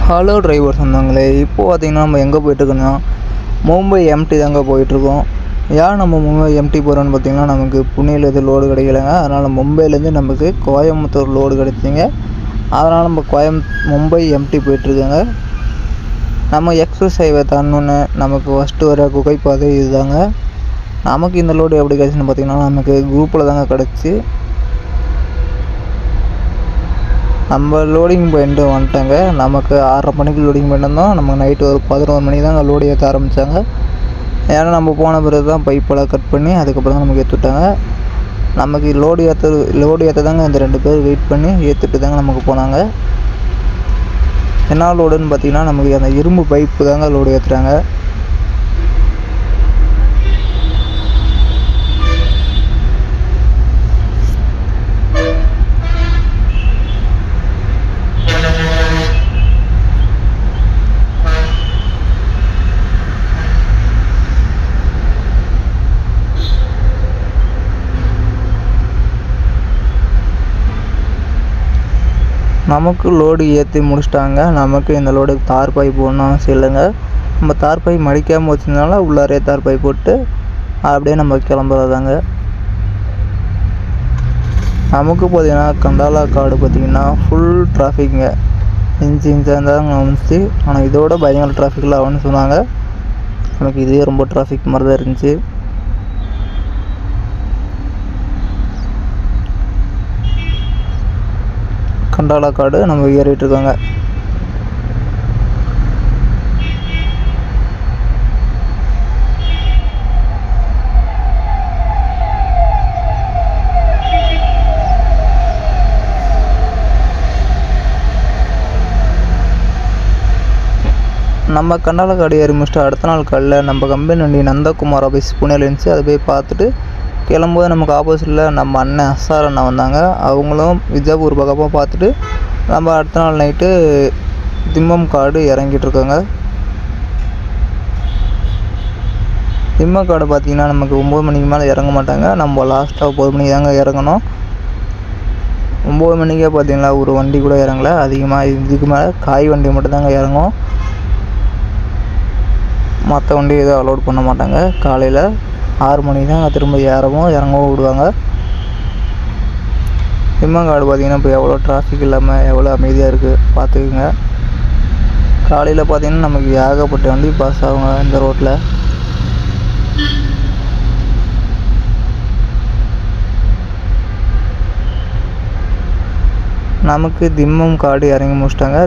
Hello driver சொன்னாங்களே, இப்போது பார்த்திங்கன்னா நம்ம எங்கே போயிட்டுருக்கோன்னா மும்பை எம்டி தாங்க போயிட்டுருக்கோம். ஏன் நம்ம மும்பை எம்டி போகிறோன்னு பார்த்திங்கன்னா, நமக்கு புனேயில் எதுவும் லோடு கிடைக்கலங்க. அதனால் மும்பையிலேருந்து நமக்கு கோயம்புத்தூர் லோடு கிடச்சிங்க. அதனால் நம்ம மும்பை எம்டி போயிட்டுருக்கோங்க. நம்ம எக்ஸ்பிரஸ் ஹைவே தாண்டோன்னு நமக்கு ஃபஸ்ட்டு வர குகைப்பாதை இது தாங்க. நமக்கு இந்த லோடு எப்படி கிடச்சின்னு பார்த்திங்கன்னா, நமக்கு குரூப்பில் தாங்க கிடச்சி. நம்ம லோடிங் பாயிண்ட்டு வந்துட்டாங்க. நமக்கு 6:30 மணிக்கு லோடிங் பாயிண்ட் வந்தோம். நமக்கு நைட்டு ஒரு 11 மணிக்கு தாங்க லோடு ஏற்ற ஆரம்பித்தாங்க. ஏன்னா நம்ம போன பிறகு தான் பைப்பெல்லாம் கட் பண்ணி அதுக்கப்புறம் தான் நமக்கு ஏற்றிவிட்டாங்க. நமக்கு லோடு ஏற்ற தாங்க இந்த 2 பேர் வெயிட் பண்ணி ஏற்றிட்டு தாங்க நமக்கு போனாங்க. என்ன லோடுன்னு பார்த்திங்கன்னா, நமக்கு அந்த இரும்பு பைப்பு தாங்க லோடு ஏற்றுறாங்க. நமக்கு லோடு ஏற்றி முடிச்சிட்டாங்க. நமக்கு இந்த லோடுக்கு தார் பை போடணும் அவசியம் இல்லைங்க. நம்ம தார் பை மடிக்காமல் வச்சதுனால உள்ளாரே தார் பை போட்டு அப்படியே நம்ம கிளம்புறதாங்க. நமக்கு பார்த்திங்கன்னா கண்டாலா காடு பார்த்திங்கன்னா ஃபுல் டிராஃபிக்குங்க. இன்ச்சாக இருந்தாங்க வந்துச்சு. ஆனால் இதோட பயங்கர டிராஃபிக்கில் ஆகும்னு சொன்னாங்க. நமக்கு இதே ரொம்ப டிராஃபிக் மாதிரி தான் இருந்துச்சு. கண்டாலா காடு நம்ம ஏறிட்டு இருக்காங்க. நம்ம கண்டாலா காடு ஏறி முடிச்சுட்டு அடுத்த நாள் காலையில் நம்ம கம்பெனி வண்டி நந்தகுமார் ஆஃபீஸ் புனேல இருந்துச்சு. அதை போய் பார்த்துட்டு கிளம்பும்போது நமக்கு ஆப்போசிட்டில் நம்ம அண்ணன் எஸ்ஆர் அண்ணா வந்தாங்க. அவங்களும் விஜாப்பூர் பக்கமாக பார்த்துட்டு நம்ம அடுத்த நாள் நைட்டு திம்மம் காடு இறங்கிட்டுருக்கோங்க. திம்மம் காடு பார்த்திங்கன்னா நமக்கு 9 மணிக்கு மேலே இறங்க மாட்டாங்க. நம்ம லாஸ்ட்டாக 9 மணிக்கு தாங்க இறங்கணும். 9 மணிக்கே பார்த்திங்கன்னா ஒரு வண்டி கூட இறங்கலை. அதிகமாக இதுக்கு மேலே காய் வண்டி மட்டும் தாங்க இறங்கும். மற்ற வண்டி எதுவும் அலோட் பண்ண மாட்டாங்க. காலையில் 6 மணிக்கு தான் திரும்ப இறங்கவும் விடுவாங்க. திம்மங்காடு பார்த்திங்கன்னா இப்போ எவ்வளோ டிராஃபிக் இல்லாமல் எவ்வளோ அமைதியாக இருக்குது பார்த்துக்குங்க. காலையில் பார்த்திங்கன்னா நமக்கு ஏகப்பட்ட வண்டி பாஸ் ஆகுங்க இந்த ரோட்டில். நமக்கு திம்மம் காடு இறங்கி முடிச்சிட்டாங்க.